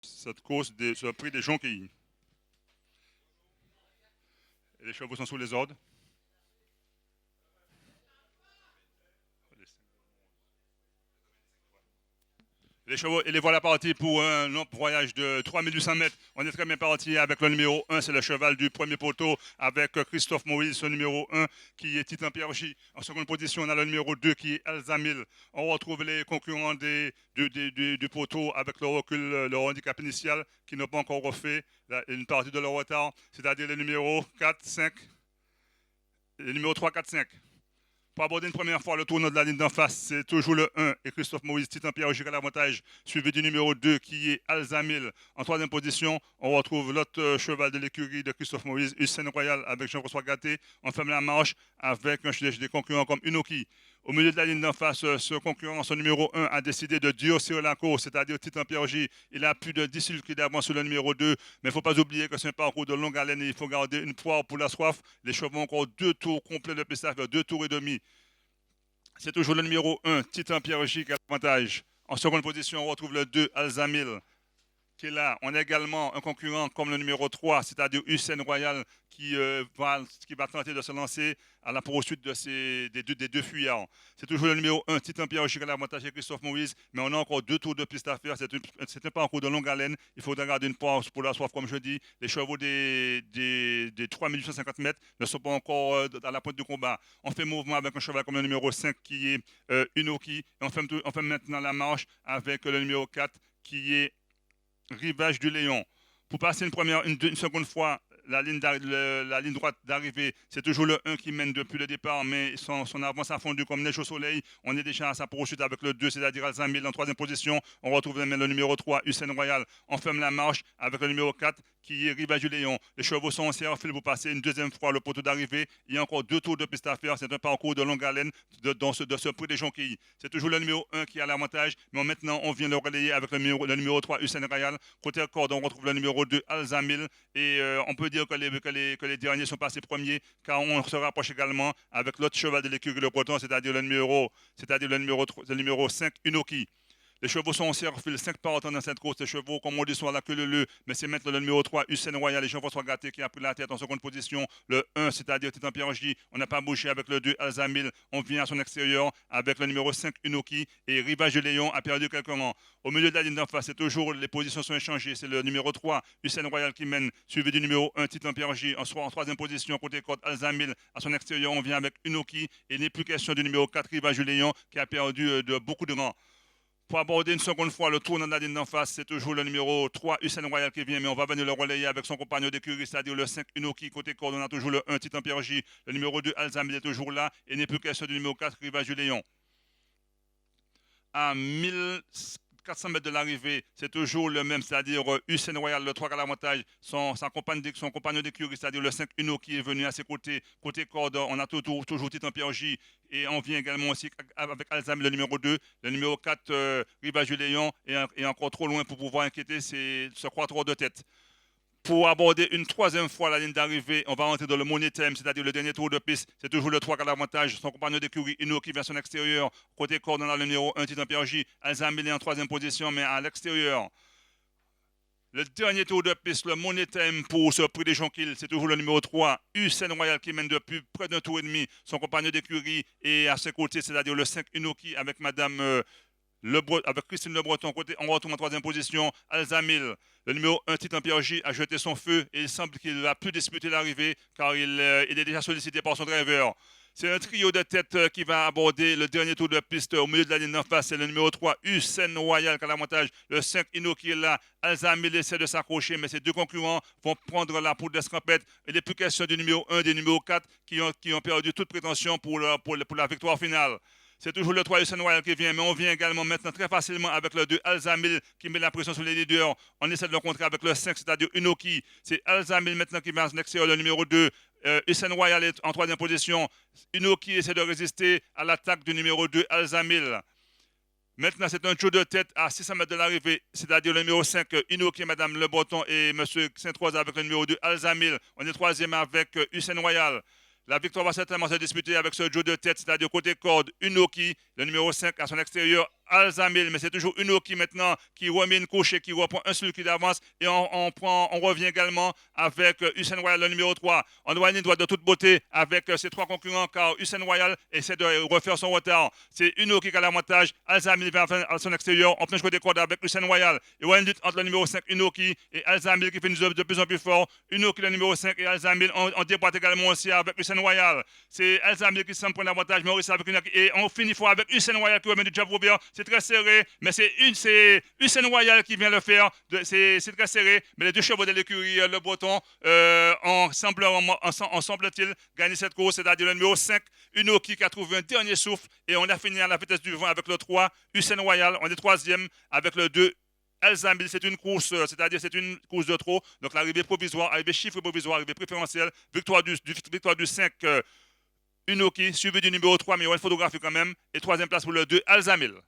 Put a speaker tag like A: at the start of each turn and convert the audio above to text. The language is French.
A: cette course, ce prix des jonquilles. Les chevaux sont sous les ordres. Les chevaux, et les voilà partis pour un long voyage de 3800 mètres. On est très bien parti avec le numéro 1, c'est le cheval du premier poteau, avec Christophe Moïse, ce numéro 1, qui est Titan Pierre J. En seconde position, on a le numéro 2, qui est Alzamil. On retrouve les concurrents du poteau avec le recul, le handicap initial, qui n'ont pas encore refait une partie de leur retard, c'est-à-dire les numéros 4, 5, les numéros 3, 4, 5. Pour aborder une première fois le tournoi de la ligne d'en face, c'est toujours le 1 et Christophe Maurice, Titan Pierre à l'avantage, suivi du numéro 2 qui est Alzamil. En troisième position, on retrouve l'autre cheval de l'écurie de Christophe Maurice, Hussein Royal avec Jean-François Gatté. On ferme la marche avec des concurrents comme Unoki. Au milieu de la ligne d'en face, ce concurrent, son numéro 1, a décidé de durcir la course, c'est-à-dire Titan Pierre J. Il a plus de 10 sulky d'avance sur le numéro 2, mais il ne faut pas oublier que c'est un parcours de longue haleine et il faut garder une poire pour la soif. Les chevaux ont encore 2 tours complets de piste à faire, 2 tours et demi. C'est toujours le numéro 1, Titan Pierre J, qui a l'avantage. En seconde position, on retrouve le 2, Alzamil, qui est là. On a également un concurrent comme le numéro 3, c'est-à-dire Hussein Royal, qui va tenter de se lancer à la poursuite des deux fuyards. C'est toujours le numéro 1, Titan Pierre J, qui a l'avantage et Christophe Moïse, mais on a encore 2 tours de piste à faire. C'est un parcours de longue haleine. Il faudra garder une pause pour la soif, comme je dis. Les chevaux des 3850 mètres ne sont pas encore à la pointe du combat. On fait mouvement avec un cheval comme le numéro 5, qui est Unoki. Et on fait maintenant la marche avec le numéro 4, qui est Rivage du Léon. Pour passer une seconde fois la ligne droite d'arrivée, c'est toujours le 1 qui mène depuis le départ, mais son avance a fondu comme neige au soleil. On est déjà à sa poursuite avec le 2, c'est-à-dire Alzamil en troisième position. On retrouve le numéro 3, Hussein Royal. On ferme la marche avec le numéro 4, qui est Rivage du Léon. Les chevaux sont en fil pour passer une deuxième fois le poteau d'arrivée. Il y a encore 2 tours de piste à faire. C'est un parcours de longue haleine de ce prix des jonquilles. C'est toujours le numéro 1 qui a l'avantage, mais maintenant on vient le relayer avec le numéro 3, Hussein Royal. Côté corde, on retrouve le numéro 2, Alzamil. Et on peut dire que les derniers sont passés premiers, car on se rapproche également avec l'autre cheval de l'écurie, le breton, c'est-à-dire le numéro 5, Unoki. Les chevaux sont aussi refilés 5 partants dans cette course. Les chevaux, comme on dit, sont à la queue leu, mais c'est maintenant le numéro 3, Hussein Royal et Jean-François Gatté qui a pris la tête en seconde position. Le 1, c'est-à-dire Titan Pierre J. On n'a pas bougé avec le 2, Alzamil. On vient à son extérieur avec le numéro 5, Unoki. Et Rivage de Léon a perdu quelques rangs. Au milieu de la ligne d'en face, c'est toujours les positions sont échangées. C'est le numéro 3, Hussein Royal qui mène, suivi du numéro 1, Titan Pierre J. En troisième position, côté corde, Alzamil. À son extérieur, on vient avec Unoki. Et il n'est plus question du numéro 4, Rivage de Léon, qui a perdu de beaucoup de rangs. Pour aborder une seconde fois le tournant de la ligne d'en face, c'est toujours le numéro 3, Hussein Royal qui vient, mais on va venir le relayer avec son compagnon d'écurie, c'est-à-dire le 5, Unoki. Côté corde, on a toujours le 1, Titan Pierre J. Le numéro 2, Alzamil est toujours là. Et n'est plus question du numéro 4, Rivage du Léon. À 1400 mètres de l'arrivée, c'est toujours le même, c'est-à-dire Hussein Royal, le 3 à l'avantage, son compagnon d'écurie, c'est-à-dire le 5 Uno qui est venu à ses côtés. Côté corde, on a toujours Titan Pierre J. Et on vient également aussi avec Alzam, le numéro 2, le numéro 4, Rivage du Léon, et encore trop loin pour pouvoir inquiéter, c'est se croire trop de tête. Pour aborder une troisième fois la ligne d'arrivée, on va rentrer dans le Money Time, c'est-à-dire le dernier tour de piste. C'est toujours le 3 qui a l'avantage. Son compagnon d'écurie, Uno, qui vient à son extérieur. Côté corde, on a le numéro 1, Titan Pierre J. Alzamil est en troisième position, mais à l'extérieur. Le dernier tour de piste, le Money Time pour ce prix des Jonquilles, c'est toujours le numéro 3, Hussein Royal, qui mène depuis près d'un tour et demi. Son compagnon d'écurie est à ses côtés, c'est-à-dire le 5 Unoki avec Madame avec Christine Le Breton, on retrouve en troisième position. Alzamil, le numéro 1, Titan Pierre J, a jeté son feu et il semble qu'il va plus disputer l'arrivée car il est déjà sollicité par son driver. C'est un trio de tête qui va aborder le dernier tour de piste au milieu de la ligne d'en face. C'est le numéro 3, Hussein Royal, qui a l'avantage. Le 5, Ino, qui est là. Alzamil essaie de s'accrocher, mais ces deux concurrents vont prendre la poudre d'escampette. Il n'est plus question du numéro 1 et du numéro 4 qui ont perdu toute prétention pour la victoire finale. C'est toujours le 3 Hussein Royal qui vient, mais on vient également maintenant très facilement avec le 2 Alzamil qui met la pression sur les leaders. On essaie de le contrer avec le 5, c'est-à-dire Unoki. C'est Alzamil maintenant qui va en extérieur, le numéro 2. Hussein Royal est en troisième position. Unoki essaie de résister à l'attaque du numéro 2 Alzamil. Maintenant, c'est un jeu de tête à 600 mètres de l'arrivée, c'est-à-dire le numéro 5, Unoki, Madame Le Breton et M. Saint-Trois avec le numéro 2 Alzamil. On est troisième avec Hussein Royal. La victoire va certainement se disputer avec ce jeu de tête, c'est-à-dire côté corde, Unoki, le numéro 5 à son extérieur, Alzamil, mais c'est toujours Unoki maintenant qui remet une couche et qui reprend un seul qui d'avance. Et on revient également avec Hussein Royal, le numéro 3. On doit aller droit de toute beauté avec ses trois concurrents car Hussein Royal essaie de refaire son retard. C'est Unoki qui a l'avantage. Alzamil vient à son extérieur. On peut jouer des cordes avec Hussein Royal. Et on a une lutte entre le numéro 5 Unoki et Alzamil qui finit de plus en plus fort. Unoki le numéro 5 et Alzamil on déboîte également aussi avec Hussein Royal. C'est Alzamil qui semble prendre l'avantage, mais on réussit avec Unoki. Et on finit fort avec Hussein Royal qui remet du jab Robert. C'est très serré, mais c'est Hussein Royal qui vient le faire. C'est très serré, mais les deux chevaux de l'écurie, le Breton, semble-t-il gagner cette course, c'est-à-dire le numéro 5, Unoki qui a trouvé un dernier souffle. Et on a fini à la vitesse du vent avec le 3, Hussein Royal. On est troisième avec le 2. Alzamil, c'est une course, c'est-à-dire c'est une course de trop. Donc l'arrivée provisoire, arrivée chiffre provisoire, arrivée préférentielle, victoire du 5, Unoki, suivi du numéro 3, mais il y aura une photographie quand même. Et troisième place pour le 2, Alzamil.